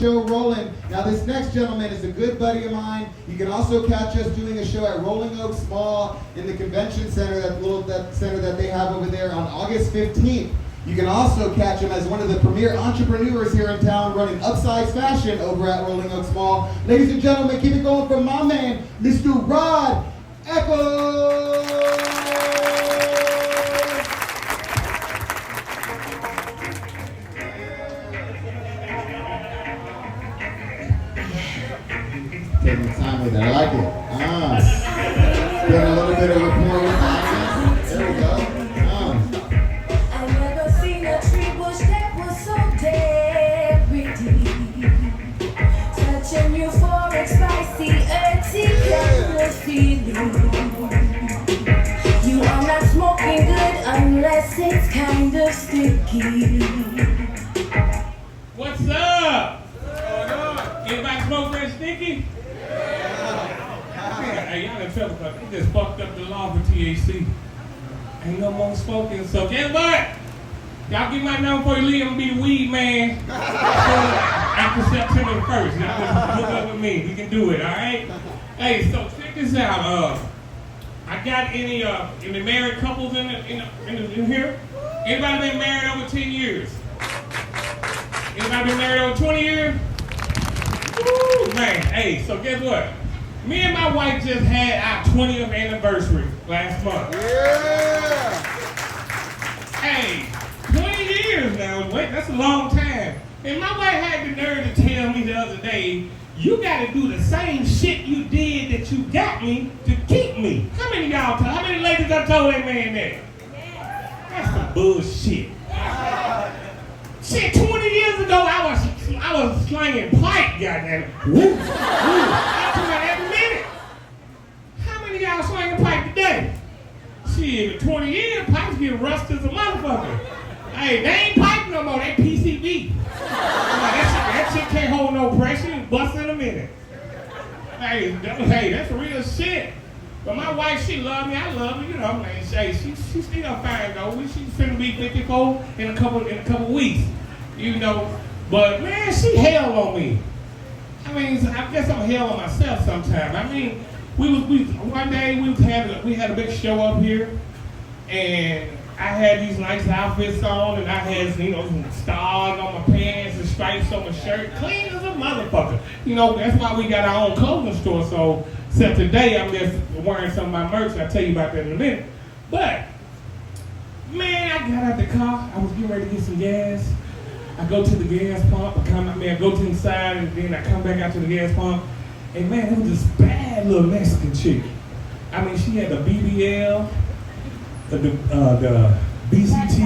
Show rolling. Now this next gentleman is a good buddy of mine. You can also catch us doing a show at Rolling Oaks Mall in the convention center, that center that they have over there on August 15th. You can also catch him as one of the premier entrepreneurs here in town running upsize fashion over at Rolling Oaks Mall. Ladies and gentlemen, keep it going from my man, Mr. Rod Echols. Taking the time with it. I like it. Getting a little bit of rapport with the audience. There we go. I never seen a tree bush that was so damn pretty. Touching euphoric, spicy, earthy kind of feeling. You are not smoking good unless it's kind of sticky. What's up? Anybody smoke that sticky? Hey, y'all in trouble because they just fucked up the law for THC. Ain't no more smoking, so guess what? Y'all get my number before you leave. I'm gonna be the weed man. After September 1st. Y'all just hook up with me. We can do it, alright? Hey, so check this out. I got any married couples in here? Anybody been married over 10 years? Anybody been married over 20 years? Woo, man. Hey, so guess what? Me and my wife just had our 20th anniversary last month. Yeah! Hey, 20 years now. Wait, that's a long time. And my wife had the nerve to tell me the other day, you gotta do the same shit you did that you got me to keep me. How many ladies done told that man that? That's some bullshit. Shit, 20 years ago, I was slanging pipe, goddamn. Woo, woo. I'm talking about every minute. How many of y'all slanging pipe today? Shit, 20 years, pipes get rusted as a motherfucker. Hey, they ain't pipe no more, they PCB. That shit can't hold no pressure, it busts in a minute. Hey, that's real shit. But my wife, she love me, I love her, you know. Like, hey, she still fine though. She's finna be 54 in a couple weeks, you know. But man, she hell on me. I mean, I guess I'm hell on myself sometimes. I mean, one day we had a big show up here, and I had these nice outfits on, and I had some stars on my pants and stripes on my shirt, clean as a motherfucker. You know, that's why we got our own clothing store. So, except today I'm just wearing some of my merch. I'll tell you about that in a minute. But man, I got out the car. I was getting ready to get some gas. I go to the gas pump. I go to the side, and then I come back out to the gas pump. And man, it was this bad little Mexican chick. I mean, she had the BBL, the BCT,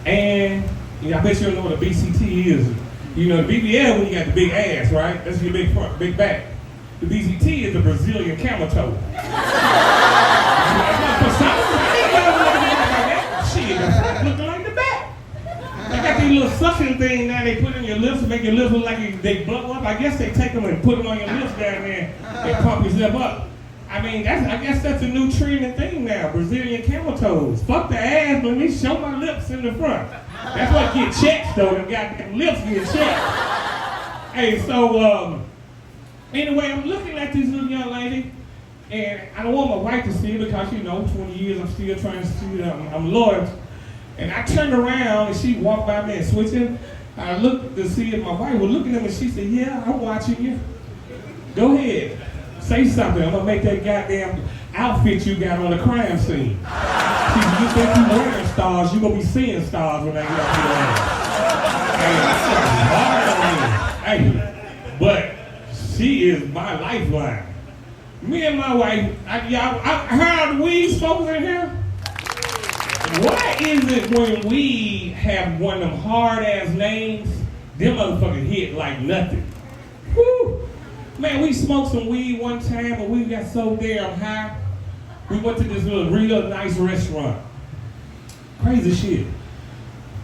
and I bet you don't know what a BCT is. You know, the BBL when you got the big ass, right? That's your big front, big back. The BCT is the Brazilian camel toe. Shit, that's looking like the back. They got these little suction things now they put in your lips to make your lips look like they blow up. I guess they take them and put them on your lips down there and pump your lip up. I mean, I guess that's a new trending thing now, Brazilian camel toes. Fuck the ass, but me show my lips in the front. That's what get checked though, them goddamn lips get checked. Hey, so, anyway, I'm looking at this little young lady, and I don't want my wife to see it because, 20 years I'm still trying to see that I'm loyal. And I turned around and she walked by me and switching. I looked to see if my wife was looking at me and she said, yeah, I'm watching you. Go ahead. Say something. I'm gonna make that goddamn outfit you got on the crime scene. See, you think you wearing stars, you gonna be seeing stars when I get up here. Hey, but she is my lifeline. Me and my wife, I heard the weed smokers in here. Why is it when we have one of them hard ass names, them motherfuckers hit like nothing? Woo! Man, we smoked some weed one time and we got so damn high. We went to this little real nice restaurant. Crazy shit.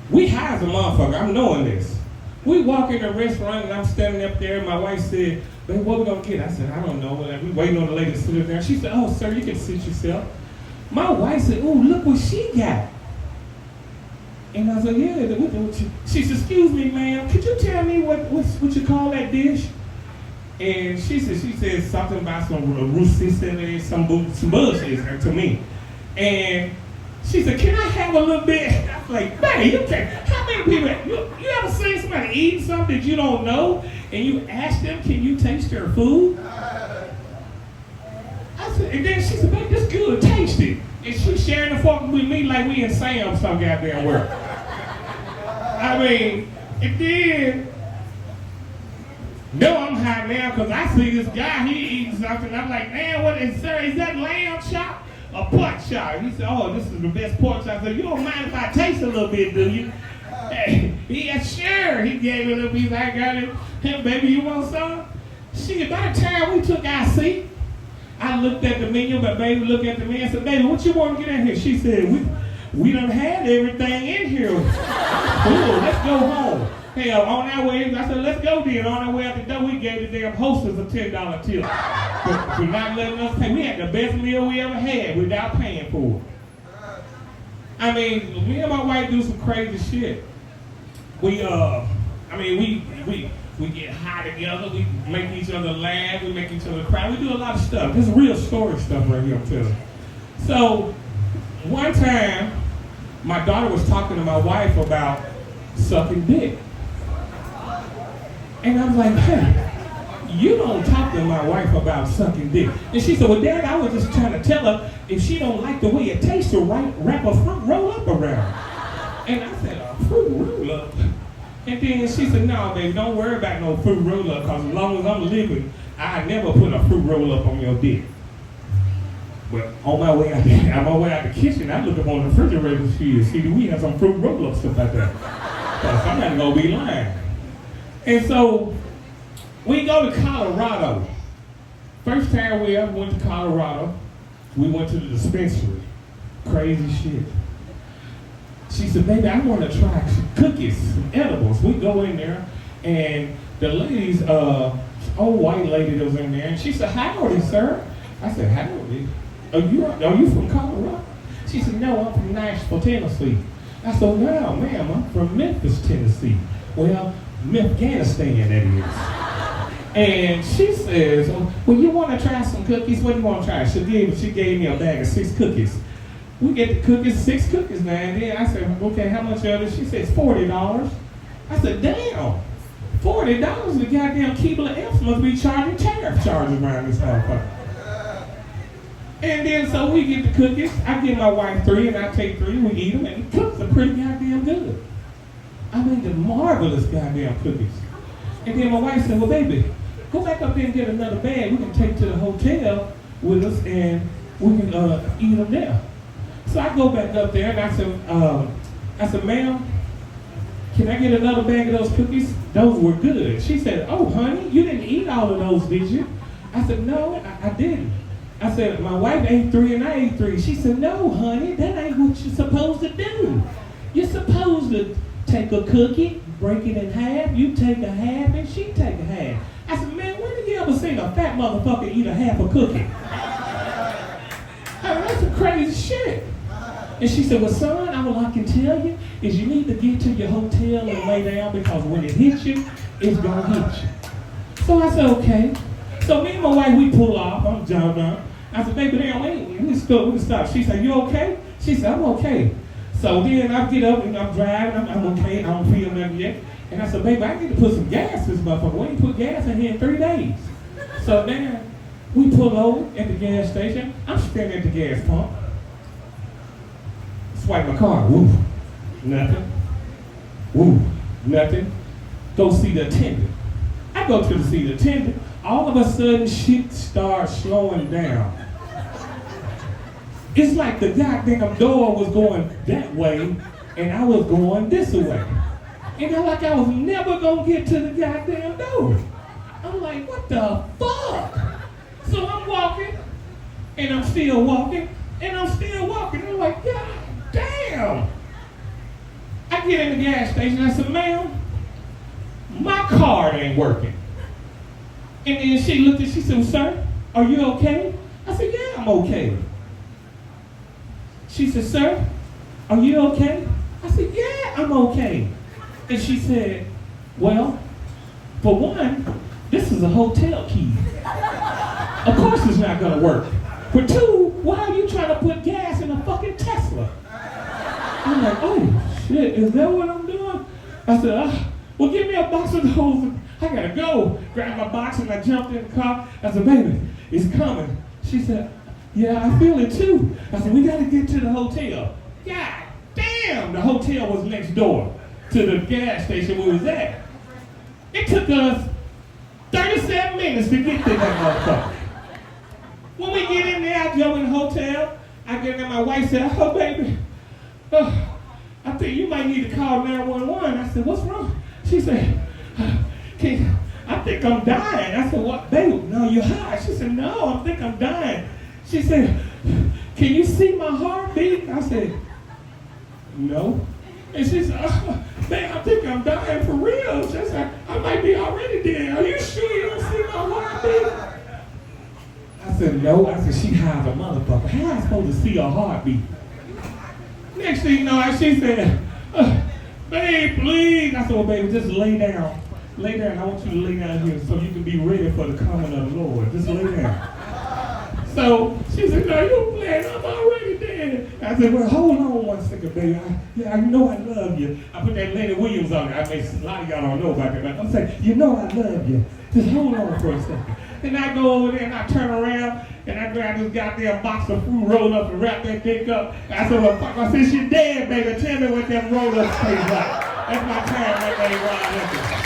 We high as a motherfucker, I'm knowing this. We walk in the restaurant and I'm standing up there and my wife said, babe, what we gonna get? I said, I don't know. We waiting on the lady to sit up there. She said, oh, sir, you can sit yourself. My wife said, ooh, look what she got. And I said, yeah. She said, excuse me, ma'am, could you tell me what you call that dish? And she said something about some rousticity, some bullshit to me. And she said, can I have a little bit? I was like, man, you can't. How many people, you ever seen somebody eating something that you don't know and you ask them, can you taste their food? I said, and then she said, man, this good, taste it. And she's sharing the fork with me like we in Sam's some goddamn work. I mean, and then, no, I'm hot now because I see this guy, he eating something. I'm like, man, what is, sir, is that lamb chop or pork chop? He said, oh, this is the best pork chop. I said, you don't mind if I taste a little bit, do you? Yeah, sure. He gave me a little piece. I got it. Hey, baby, you want some? Shit, by the time we took our seat, I looked at the menu, but baby looked at the menu and said, baby, what you want to get in here? She said, we done had everything in here. Cool, let's go home. Hell, on our way, I said, let's go then. On our way out the door, we gave the damn hostess a $10 tip for not letting us pay. We had the best meal we ever had without paying for it. I mean, me and my wife do some crazy shit. We get high together, we make each other laugh, we make each other cry. We do a lot of stuff. This is real story stuff right here, I'm telling you. So, one time, my daughter was talking to my wife about sucking dick. And I was like, hey, you don't talk to my wife about sucking dick. And she said, well, Dad, I was just trying to tell her if she don't like the way it tastes, to wrap a fruit roll up around. And I said, a fruit roll up? And then she said, no, baby, don't worry about no fruit roll up, because as long as I'm living, I never put a fruit roll up on your dick. But on my way out the kitchen, I looked up on the refrigerator and see, do we have some fruit roll up stuff like that? Because I'm not going to be lying. And so, we go to Colorado. First time we ever went to Colorado, we went to the dispensary. Crazy shit. She said, baby, I want to try some cookies, some edibles. We go in there, and the lady's, old white lady that was in there, and she said, howdy, sir. I said, howdy. Are you from Colorado? She said, no, I'm from Nashville, Tennessee. I said, no, ma'am, I'm from Memphis, Tennessee. Well, Afghanistan, that is. And she says, well, you want to try some cookies? What do you want to try? She gave me a bag of 6 cookies. We get the cookies, 6 cookies now, and then I said, okay, how much are they? She says, $40. I said, damn, $40? The goddamn Keebler F's must be charging tariff charges around this motherfucker. And then so we get the cookies. I give my wife 3, and I take 3. We eat them, and the cookies are pretty goddamn good. I mean, the marvelous goddamn cookies. And then my wife said, well, baby, go back up there and get another bag. We can take it to the hotel with us, and we can eat them there. So I go back up there, and I said, ma'am, can I get another bag of those cookies? Those were good. She said, oh, honey, you didn't eat all of those, did you? I said, no, I didn't. I said, my wife ate 3 and I ate 3. She said, no, honey, that ain't what you're supposed to do. You're supposed to take a cookie, break it in half, you take a half, and she take a half. I said, man, when have you ever seen a fat motherfucker eat a half a cookie? I mean, that's some crazy shit. And she said, well, son, all I can tell you is you need to get to your hotel and lay down, because when it hits you, it's going to hit you. So I said, okay. So me and my wife, we pull off. I'm jumping up. I said, baby, damn, we can stop. She said, you okay? She said, I'm okay. So then I get up and I'm driving. I'm okay. I don't feel nothing yet. And I said, baby, I need to put some gas in this motherfucker. We ain't put gas in here in 3 days. So now we pull over at the gas station. I'm standing at the gas pump. Swipe my card. Woo. Nothing. Woo. Nothing. Go see the attendant. I go to see the attendant. All of a sudden, shit starts slowing down. It's like the goddamn door was going that way, and I was going this way. And it's like I was never gonna get to the goddamn door. I'm like, what the fuck? So I'm walking, and I'm still walking, and I'm still walking. I'm like, God damn. I get in the gas station, I said, ma'am, my card ain't working. And then she looked and she said, sir, are you okay? I said, yeah, I'm okay. She said, sir, are you okay? I said, yeah, I'm okay. And she said, well, for one, this is a hotel key. Of course it's not gonna work. For two, why are you trying to put gas in a fucking Tesla? I'm like, oh shit, is that what I'm doing? I said, well, give me a box of those. I gotta go. Grabbed my box and I jumped in the car. I said, baby, it's coming. She said, yeah, I feel it too. I said, we gotta get to the hotel. God damn, the hotel was next door to the gas station we was at. It took us 37 minutes to get to that motherfucker. When we get in there, I go in the hotel. I get in there, my wife said, oh, baby, I think you might need to call 911. I said, what's wrong? She said, I think I'm dying. I said, what, baby? No, you're high. She said, no, I think I'm dying. She said, can you see my heartbeat? I said, no. And she said, oh, man, I think I'm dying for real. She said, I might be already dead. Are you sure you don't see my heartbeat? I said, no. I said, she high as a motherfucker. How am I supposed to see her heartbeat? Next thing you know, she said, babe, please. I said, well, baby, just lay down. Lay down. I want you to lay down here so you can be ready for the coming of the Lord. Just lay down. So she said, no, you're playing. I'm already dead. I said, well, hold on one second, baby. I know I love you. I put that Lenny Williams on it. I mean, a lot of y'all don't know about that. But I'm saying, you know I love you. Just hold on for a second. And I go over there and I turn around and I grab this goddamn box of fruit roll up and wrap that dick up. I said, well, fuck, I said, she's dead, baby. Tell me what them roll ups taste like. That's my time right there, Ron.